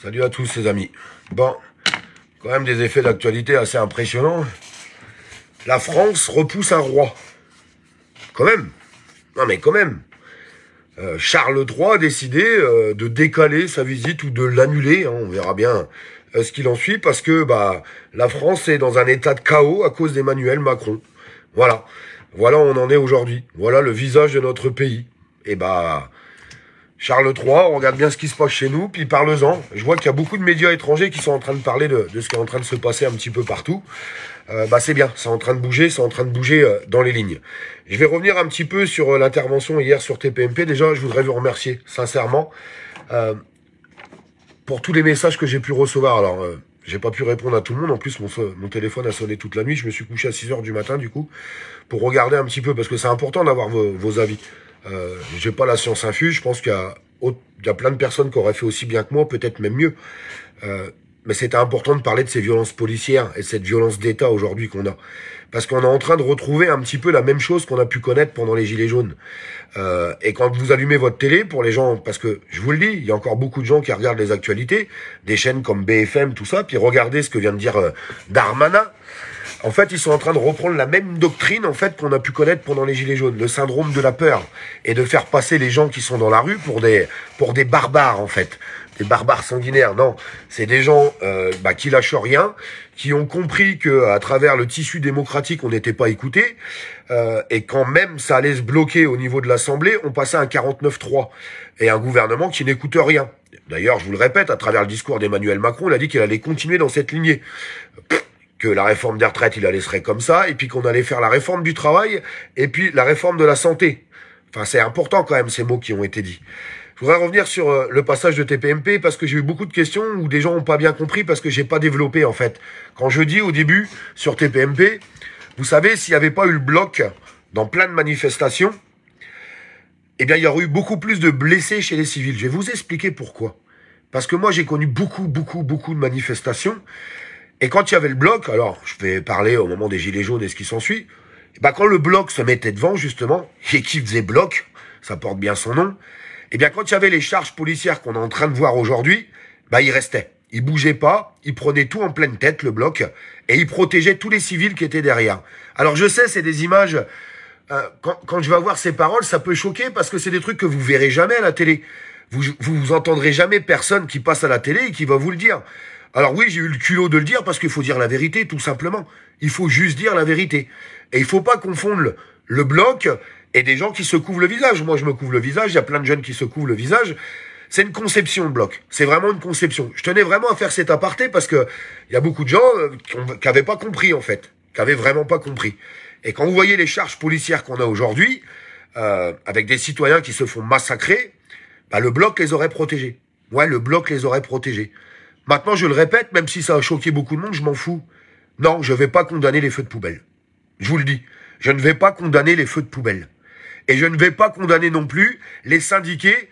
Salut à tous les amis. Bon, quand même des effets d'actualité assez impressionnants. La France repousse un roi. Quand même. Non mais quand même. Charles III a décidé de décaler sa visite ou de l'annuler. Hein, on verra bien ce qu'il en suit parce que la France est dans un état de chaos à cause d'Emmanuel Macron. Voilà. Voilà où on en est aujourd'hui. Voilà le visage de notre pays. Et Charles III, on regarde bien ce qui se passe chez nous, puis parle-en. Je vois qu'il y a beaucoup de médias étrangers qui sont en train de parler de ce qui est en train de se passer un petit peu partout. C'est bien, c'est en train de bouger, dans les lignes. Je vais revenir un petit peu sur l'intervention hier sur TPMP. Déjà, je voudrais vous remercier, sincèrement, pour tous les messages que j'ai pu recevoir. Alors, j'ai pas pu répondre à tout le monde. En plus, mon téléphone a sonné toute la nuit. Je me suis couché à 6 h du matin, du coup, pour regarder un petit peu, parce que c'est important d'avoir vos avis. J'ai pas la science infuse, je pense qu'il y a plein de personnes qui auraient fait aussi bien que moi, peut-être même mieux. Mais c'était important de parler de ces violences policières et de cette violence d'État aujourd'hui qu'on a. Parce qu'on est en train de retrouver un petit peu la même chose qu'on a pu connaître pendant les Gilets jaunes. Et quand vous allumez votre télé, pour les gens, parce que je vous le dis, il y a encore beaucoup de gens qui regardent les actualités, des chaînes comme BFM, tout ça, puis regardez ce que vient de dire Darmanin. En fait, ils sont en train de reprendre la même doctrine en fait qu'on a pu connaître pendant les Gilets jaunes, le syndrome de la peur, et de faire passer les gens qui sont dans la rue pour des barbares en fait, des barbares sanguinaires. Non, c'est des gens qui lâchent rien, qui ont compris que à travers le tissu démocratique, on n'était pas écouté, et quand même ça allait se bloquer au niveau de l'Assemblée, on passait à un 49-3 et un gouvernement qui n'écoute rien. D'ailleurs, je vous le répète, à travers le discours d'Emmanuel Macron, il a dit qu'il allait continuer dans cette lignée. Que la réforme des retraites, il la laisserait comme ça, et puis qu'on allait faire la réforme du travail, et puis la réforme de la santé. Enfin, c'est important quand même, ces mots qui ont été dits. Je voudrais revenir sur le passage de TPMP, parce que j'ai eu beaucoup de questions où des gens n'ont pas bien compris, parce que j'ai pas développé, en fait. Quand je dis au début, sur TPMP, vous savez, s'il n'y avait pas eu le bloc dans plein de manifestations, eh bien, il y aurait eu beaucoup plus de blessés chez les civils. Je vais vous expliquer pourquoi. Parce que moi, j'ai connu beaucoup de manifestations. Et quand il y avait le bloc, alors je vais parler au moment des Gilets jaunes et ce qui s'ensuit, quand le bloc se mettait devant, justement, et qui faisait bloc, ça porte bien son nom, quand il y avait les charges policières qu'on est en train de voir aujourd'hui, il restait. Il bougeait pas, il prenait tout en pleine tête, le bloc, et il protégeait tous les civils qui étaient derrière. Alors je sais, c'est des images, quand je vais avoir ces paroles, ça peut choquer, parce que c'est des trucs que vous verrez jamais à la télé. Vous entendrez jamais personne qui passe à la télé et qui va vous le dire. Alors oui, j'ai eu le culot de le dire parce qu'il faut dire la vérité, tout simplement. Il faut juste dire la vérité. Et il faut pas confondre le bloc et des gens qui se couvrent le visage. Moi, je me couvre le visage, il y a plein de jeunes qui se couvrent le visage. C'est une conception, le bloc. C'est vraiment une conception. Je tenais vraiment à faire cet aparté parce que il y a beaucoup de gens qui avaient pas compris, en fait. Qui avaient vraiment pas compris. Et quand vous voyez les charges policières qu'on a aujourd'hui, avec des citoyens qui se font massacrer, le bloc les aurait protégés. Ouais, le bloc les aurait protégés. Maintenant, je le répète, même si ça a choqué beaucoup de monde, je m'en fous. Non, je vais pas condamner les feux de poubelle. Je vous le dis. Je ne vais pas condamner les feux de poubelle. Et je ne vais pas condamner non plus les syndiqués,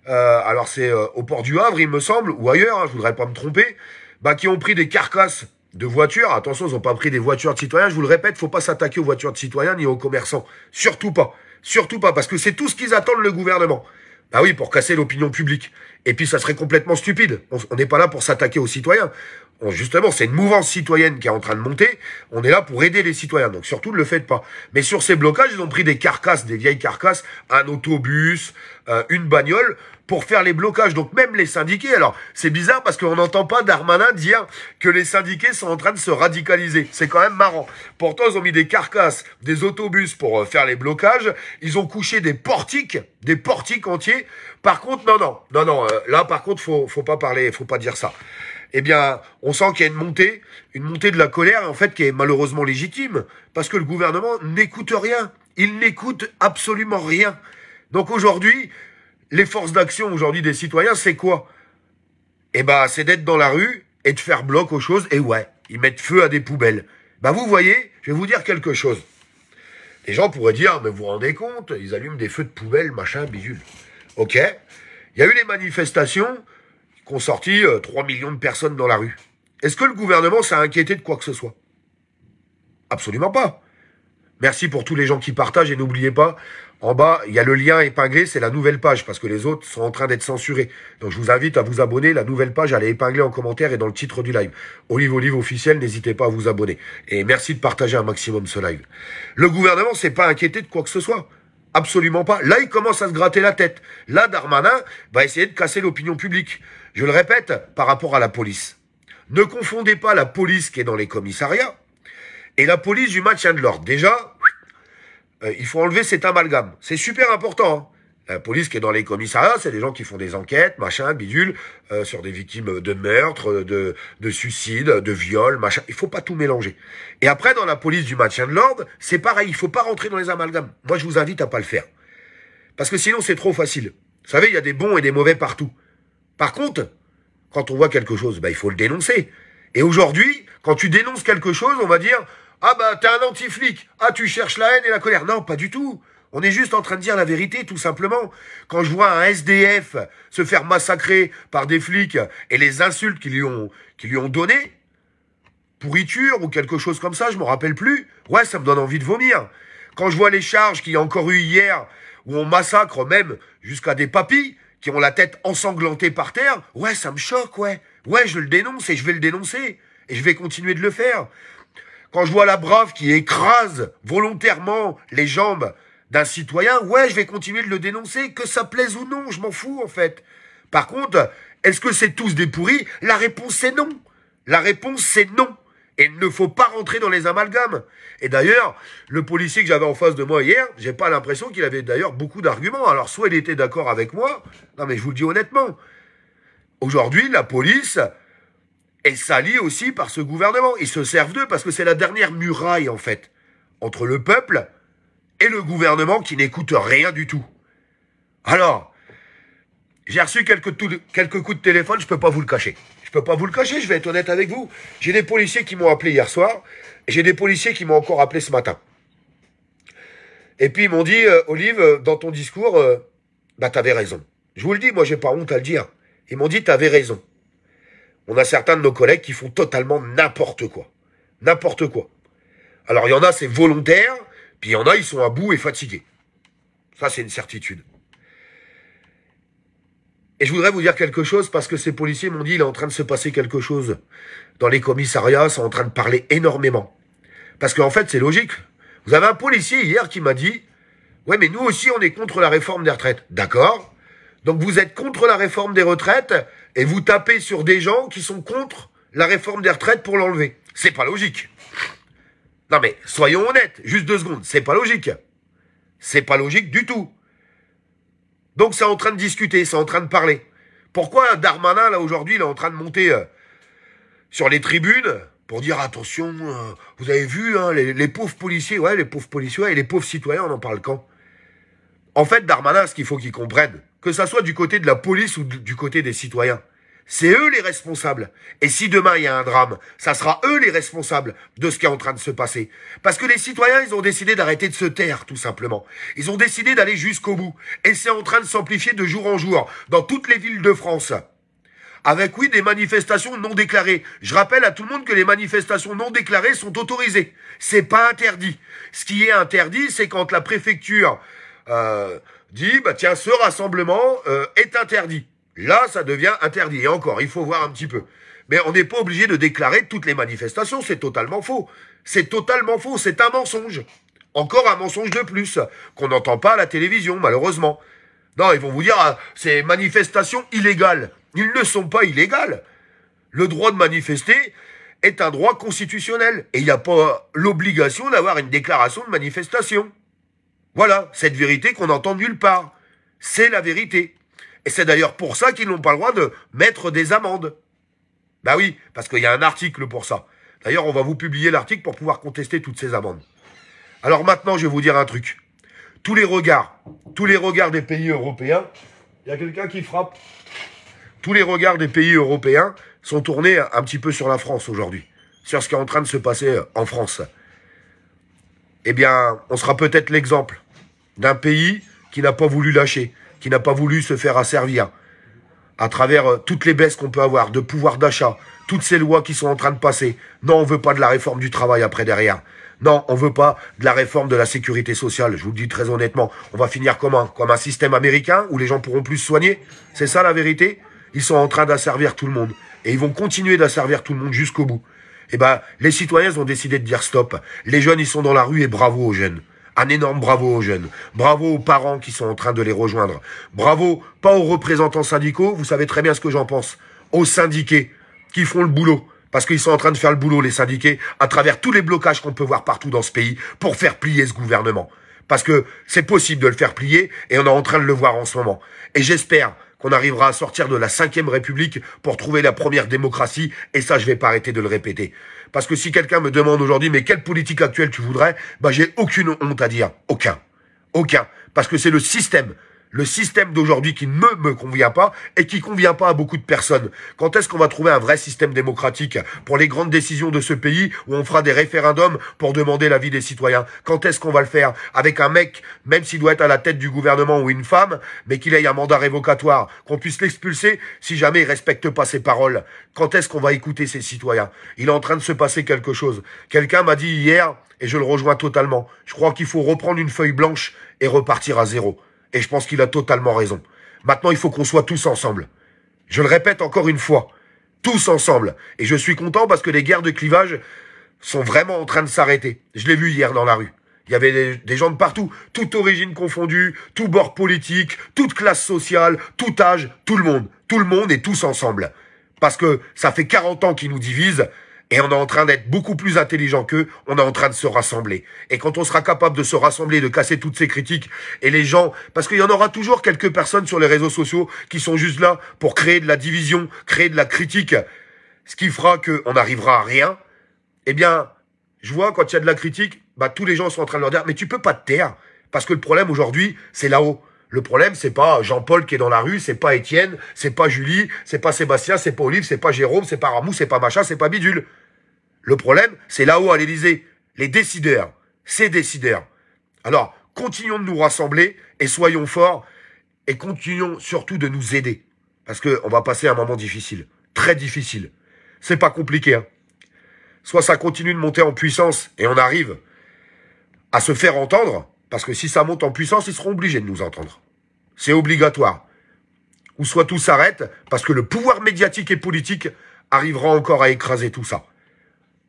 alors c'est au port du Havre, il me semble, ou ailleurs, hein, je voudrais pas me tromper, qui ont pris des carcasses de voitures. Attention, ils n'ont pas pris des voitures de citoyens. Je vous le répète, faut pas s'attaquer aux voitures de citoyens ni aux commerçants. Surtout pas. Surtout pas, parce que c'est tout ce qu'ils attendent le gouvernement. Ah oui, pour casser l'opinion publique. Et puis ça serait complètement stupide. On n'est pas là pour s'attaquer aux citoyens. Justement, c'est une mouvance citoyenne qui est en train de monter. On est là pour aider les citoyens. Donc surtout, ne le faites pas. Mais sur ces blocages, ils ont pris des carcasses, des vieilles carcasses, un autobus, une bagnole, pour faire les blocages. Donc même les syndiqués. Alors, c'est bizarre parce qu'on n'entend pas Darmanin dire que les syndiqués sont en train de se radicaliser. C'est quand même marrant. Pourtant, ils ont mis des carcasses, des autobus pour faire les blocages. Ils ont couché des portiques entiers. Par contre, non. Là, par contre, faut pas parler, faut pas dire ça. Eh bien, on sent qu'il y a une montée de la colère, en fait, qui est malheureusement légitime, parce que le gouvernement n'écoute rien. Il n'écoute absolument rien. Donc aujourd'hui, les forces d'action aujourd'hui des citoyens, c'est quoi? C'est d'être dans la rue et de faire bloc aux choses. Et ouais, ils mettent feu à des poubelles. Vous voyez, je vais vous dire quelque chose. Les gens pourraient dire, mais vous vous rendez compte, ils allument des feux de poubelle, machin, bidule. Ok. Il y a eu les manifestations qui ont sorti 3 millions de personnes dans la rue. Est-ce que le gouvernement s'est inquiété de quoi que ce soit? Absolument pas. Merci pour tous les gens qui partagent et n'oubliez pas, en bas, il y a le lien épinglé, c'est la nouvelle page parce que les autres sont en train d'être censurés. Donc je vous invite à vous abonner, la nouvelle page, elle est épinglée en commentaire et dans le titre du live. Olive officiel, n'hésitez pas à vous abonner. Et merci de partager un maximum ce live. Le gouvernement s'est pas inquiété de quoi que ce soit. Absolument pas. Là, il commence à se gratter la tête. Là, Darmanin va essayer de casser l'opinion publique. Je le répète, par rapport à la police. Ne confondez pas la police qui est dans les commissariats et la police du maintien de l'ordre. Déjà, il faut enlever cet amalgame. C'est super important. Hein. La police qui est dans les commissariats, c'est des gens qui font des enquêtes, machin, bidule, sur des victimes de meurtre, de suicide, de viol, machin. Il faut pas tout mélanger. Et après, dans la police du maintien de l'ordre, c'est pareil. Il faut pas rentrer dans les amalgames. Moi, je vous invite à pas le faire. Parce que sinon, c'est trop facile. Vous savez, il y a des bons et des mauvais partout. Par contre, quand on voit quelque chose, il faut le dénoncer. Et aujourd'hui, quand tu dénonces quelque chose, on va dire... Ah bah, t'es un anti-flic. Ah, tu cherches la haine et la colère. Non, pas du tout. On est juste en train de dire la vérité, tout simplement. Quand je vois un SDF se faire massacrer par des flics et les insultes qu'ils lui ont données, pourriture ou quelque chose comme ça, je m'en rappelle plus, ouais, ça me donne envie de vomir. Quand je vois les charges qu'il y a encore eu hier, où on massacre même jusqu'à des papis qui ont la tête ensanglantée par terre, ouais, ça me choque, ouais. Ouais, je le dénonce et je vais le dénoncer. Et je vais continuer de le faire. Quand je vois la brave qui écrase volontairement les jambes d'un citoyen, ouais, je vais continuer de le dénoncer, que ça plaise ou non, je m'en fous en fait. Par contre, est-ce que c'est tous des pourris? La réponse c'est non. La réponse c'est non. Et il ne faut pas rentrer dans les amalgames. Et d'ailleurs, le policier que j'avais en face de moi hier, j'ai pas l'impression qu'il avait d'ailleurs beaucoup d'arguments. Alors soit il était d'accord avec moi, non mais je vous le dis honnêtement. Aujourd'hui, la police... est sali aussi par ce gouvernement. Ils se servent d'eux parce que c'est la dernière muraille, en fait, entre le peuple et le gouvernement qui n'écoute rien du tout. Alors, j'ai reçu quelques coups de téléphone, je peux pas vous le cacher. Je peux pas vous le cacher, je vais être honnête avec vous. J'ai des policiers qui m'ont appelé hier soir, et j'ai des policiers qui m'ont encore appelé ce matin. Et puis ils m'ont dit, Olive, dans ton discours, t'avais raison. Je vous le dis, moi j'ai pas honte à le dire. Ils m'ont dit, t'avais raison. On a certains de nos collègues qui font totalement n'importe quoi. N'importe quoi. Alors, il y en a, c'est volontaire, puis il y en a, ils sont à bout et fatigués. Ça, c'est une certitude. Et je voudrais vous dire quelque chose, parce que ces policiers m'ont dit, il est en train de se passer quelque chose. Dans les commissariats, c'est en train de parler énormément. Parce qu'en fait, c'est logique. Vous avez un policier hier qui m'a dit, ouais, mais nous aussi, on est contre la réforme des retraites. D'accord. Donc, vous êtes contre la réforme des retraites, et vous tapez sur des gens qui sont contre la réforme des retraites pour l'enlever. C'est pas logique. Non mais, soyons honnêtes, juste 2 secondes, c'est pas logique. C'est pas logique du tout. Donc c'est en train de discuter, c'est en train de parler. Pourquoi Darmanin, là, aujourd'hui, il est en train de monter sur les tribunes pour dire, attention, vous avez vu, hein, les pauvres policiers, ouais, les pauvres policiers, et les pauvres citoyens, on en parle quand? En fait, Darmanin, ce qu'il faut qu'il comprenne, que ça soit du côté de la police ou du côté des citoyens, c'est eux les responsables. Et si demain il y a un drame, ça sera eux les responsables de ce qui est en train de se passer. Parce que les citoyens, ils ont décidé d'arrêter de se taire, tout simplement. Ils ont décidé d'aller jusqu'au bout. Et c'est en train de s'amplifier de jour en jour, dans toutes les villes de France. Avec, oui, des manifestations non déclarées. Je rappelle à tout le monde que les manifestations non déclarées sont autorisées. C'est pas interdit. Ce qui est interdit, c'est quand la préfecture... dit, tiens, ce rassemblement est interdit. Là, ça devient interdit. Et encore, il faut voir un petit peu. Mais on n'est pas obligé de déclarer toutes les manifestations. C'est totalement faux. C'est totalement faux. C'est un mensonge. Encore un mensonge de plus, qu'on n'entend pas à la télévision, malheureusement. Non, ils vont vous dire, c'est manifestations illégales. Ils ne sont pas illégales. Le droit de manifester est un droit constitutionnel. Et il n'y a pas l'obligation d'avoir une déclaration de manifestation. Voilà, cette vérité qu'on n'entend nulle part. C'est la vérité. Et c'est d'ailleurs pour ça qu'ils n'ont pas le droit de mettre des amendes. Bah oui, parce qu'il y a un article pour ça. D'ailleurs, on va vous publier l'article pour pouvoir contester toutes ces amendes. Alors maintenant, je vais vous dire un truc. Tous les regards des pays européens, il y a quelqu'un qui frappe. Tous les regards des pays européens sont tournés un petit peu sur la France aujourd'hui. Sur ce qui est en train de se passer en France. Eh bien, on sera peut-être l'exemple d'un pays qui n'a pas voulu lâcher, qui n'a pas voulu se faire asservir à travers toutes les baisses qu'on peut avoir, de pouvoir d'achat, toutes ces lois qui sont en train de passer. Non, on veut pas de la réforme du travail après derrière. Non, on veut pas de la réforme de la sécurité sociale. Je vous le dis très honnêtement. On va finir comme un système américain où les gens pourront plus se soigner. C'est ça la vérité. Ils sont en train d'asservir tout le monde. Et ils vont continuer d'asservir tout le monde jusqu'au bout. Eh ben, les citoyens ont décidé de dire stop. Les jeunes, ils sont dans la rue et bravo aux jeunes. Un énorme bravo aux jeunes. Bravo aux parents qui sont en train de les rejoindre. Bravo, pas aux représentants syndicaux, vous savez très bien ce que j'en pense. Aux syndiqués qui font le boulot. Parce qu'ils sont en train de faire le boulot, les syndiqués, à travers tous les blocages qu'on peut voir partout dans ce pays pour faire plier ce gouvernement. Parce que c'est possible de le faire plier et on est en train de le voir en ce moment. Et j'espère qu'on arrivera à sortir de la 5e République pour trouver la première démocratie. Et ça, je vais pas arrêter de le répéter. Parce que si quelqu'un me demande aujourd'hui, mais quelle politique actuelle tu voudrais, bah j'ai aucune honte à dire. Aucun. Aucun. Parce que c'est le système d'aujourd'hui qui ne me convient pas et qui convient pas à beaucoup de personnes. Quand est-ce qu'on va trouver un vrai système démocratique pour les grandes décisions de ce pays où on fera des référendums pour demander l'avis des citoyens? Quand est-ce qu'on va le faire avec un mec, même s'il doit être à la tête du gouvernement ou une femme, mais qu'il ait un mandat révocatoire, qu'on puisse l'expulser si jamais il respecte pas ses paroles? Quand est-ce qu'on va écouter ces citoyens? Il est en train de se passer quelque chose. Quelqu'un m'a dit hier, et je le rejoins totalement, je crois qu'il faut reprendre une feuille blanche et repartir à zéro. Et je pense qu'il a totalement raison. Maintenant, il faut qu'on soit tous ensemble. Je le répète encore une fois. Tous ensemble. Et je suis content parce que les guerres de clivage sont vraiment en train de s'arrêter. Je l'ai vu hier dans la rue. Il y avait des gens de partout. Toute origine confondue, tout bord politique, toute classe sociale, tout âge, tout le monde. Tout le monde et tous ensemble. Parce que ça fait 40 ans qu'ils nous divisent. Et on est en train d'être beaucoup plus intelligent qu'eux, on est en train de se rassembler. Et quand on sera capable de se rassembler, de casser toutes ces critiques, et les gens, parce qu'il y en aura toujours quelques personnes sur les réseaux sociaux qui sont juste là pour créer de la division, créer de la critique, ce qui fera qu'on n'arrivera à rien. Eh bien, je vois quand il y a de la critique, bah tous les gens sont en train de leur dire, mais tu peux pas te taire, parce que le problème aujourd'hui, c'est là-haut. Le problème, c'est pas Jean-Paul qui est dans la rue, c'est pas Étienne, c'est pas Julie, c'est pas Sébastien, c'est pas Olive, c'est pas Jérôme, c'est pas Ramou, c'est pas machin, c'est pas Bidule. Le problème, c'est là-haut à l'Élysée. Les décideurs, ces décideurs. Alors, continuons de nous rassembler et soyons forts et continuons surtout de nous aider. Parce qu'on va passer un moment difficile, très difficile. C'est pas compliqué, hein. Soit ça continue de monter en puissance et on arrive à se faire entendre, parce que si ça monte en puissance, ils seront obligés de nous entendre. C'est obligatoire. Ou soit tout s'arrête, parce que le pouvoir médiatique et politique arrivera encore à écraser tout ça.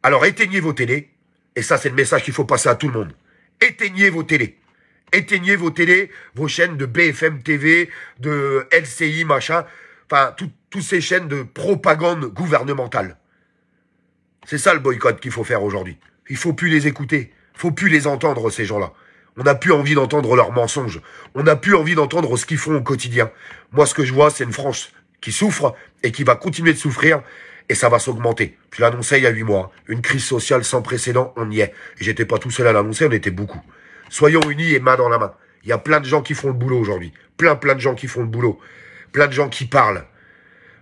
Alors éteignez vos télés, et ça c'est le message qu'il faut passer à tout le monde. Éteignez vos télés. Éteignez vos télés, vos chaînes de BFM TV, de LCI, machin, enfin, toutes ces chaînes de propagande gouvernementale. C'est ça le boycott qu'il faut faire aujourd'hui. Il faut plus les écouter, il faut plus les entendre, ces gens-là. On n'a plus envie d'entendre leurs mensonges. On n'a plus envie d'entendre ce qu'ils font au quotidien. Moi, ce que je vois, c'est une France qui souffre et qui va continuer de souffrir. Et ça va s'augmenter. Je l'annonçais il y a 8 mois. Une crise sociale sans précédent, on y est. Et j'étais pas tout seul à l'annoncer, on était beaucoup. Soyons unis et main dans la main. Il y a plein de gens qui font le boulot aujourd'hui. Plein de gens qui font le boulot. Plein de gens qui parlent.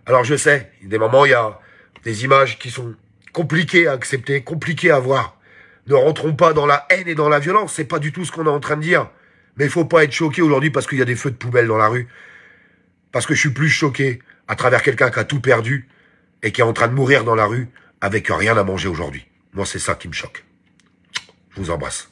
Alors je sais, il y a des moments, il y a des images qui sont compliquées à accepter, compliquées à voir. Ne rentrons pas dans la haine et dans la violence. C'est pas du tout ce qu'on est en train de dire. Mais il faut pas être choqué aujourd'hui parce qu'il y a des feux de poubelle dans la rue. Parce que je suis plus choqué à travers quelqu'un qui a tout perdu et qui est en train de mourir dans la rue avec rien à manger aujourd'hui. Moi, c'est ça qui me choque. Je vous embrasse.